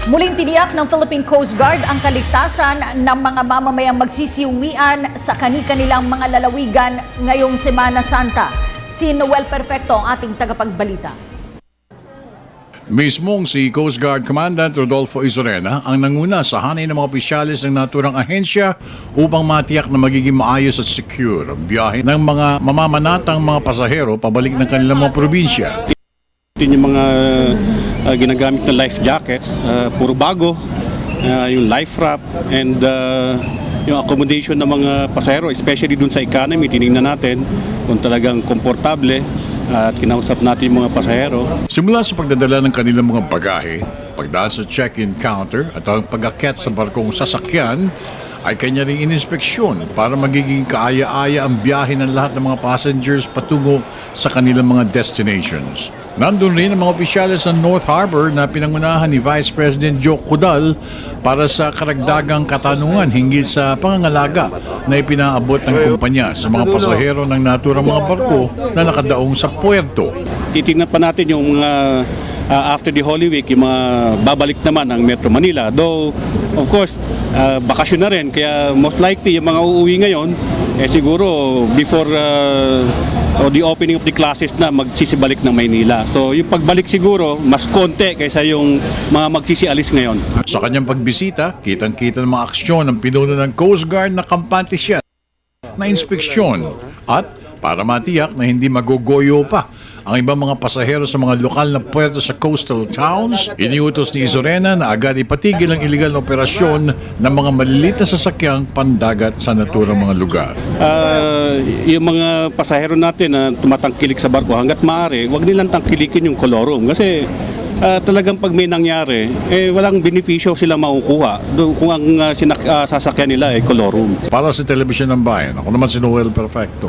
Muling tiniyak ng Philippine Coast Guard ang kaligtasan ng mga mamamayang magsisiuwian sa kani-kanilang mga lalawigan ngayong Semana Santa. Si Noel Perfecto ang ating tagapagbalita. Mismong si Coast Guard Commandant Rodolfo Isorena ang nanguna sa hanay ng mga opisyalis ng naturang ahensya upang matiyak na magiging maayos at secure ang biyahe ng mga mamamanatang mga pasahero pabalik ng kanilang mga probinsya. Yung mga ginagamit na life jackets, puro bago, yung life wrap, and yung accommodation ng mga pasahero, especially dun sa economy, tinignan natin kung talagang komportable at kinausap natin yung mga pasahero. Simula sa pagdadala ng kanilang mga bagahe, pagdaan sa check-in counter at ang pag-akyat sa barkong sasakyan, ay kanya ring ininspeksyon para magiging kaaya-aya ang biyahe ng lahat ng mga passengers patungo sa kanilang mga destinations. Nandun rin ang mga opisyalis ng North Harbor na pinangunahan ni Vice President Joe Cudal para sa karagdagang katanungan hinggil sa pangangalaga na ipinaabot ng kumpanya sa mga pasahero ng naturang mga barko na nakadaong sa puerto. Titingnan pa natin yung mga after the Holy Week, yung mga babalik naman ng Metro Manila. Though, of course, bakasyon na rin. Kaya most likely, yung mga uuwi ngayon, siguro before the opening of the classes na magsisibalik ng Maynila. So, yung pagbalik siguro, mas konti kaysa yung mga magsisialis ngayon. Sa kanyang pagbisita, kitang-kita ng mga aksyon ng pinuno ng Coast Guard na kampante siya na inspeksyon at para matiyak na hindi magugoyo pa ang ibang mga pasahero sa mga lokal na puerto sa coastal towns, iniutos ni Isorena na agad ipatigil ang iligal na operasyon ng mga maliliit na sasakyang pandagat sa naturang mga lugar. Yung mga pasahero natin na tumatangkilik sa barko, hanggat maaari, huwag nilang tangkilikin yung colorum. Kasi talagang pag may nangyari, walang benepisyo sila makukuha kung ang sasakyan nila ay colorum. Para sa Telebisyon ng Bayan, ako naman si Noel Perfecto.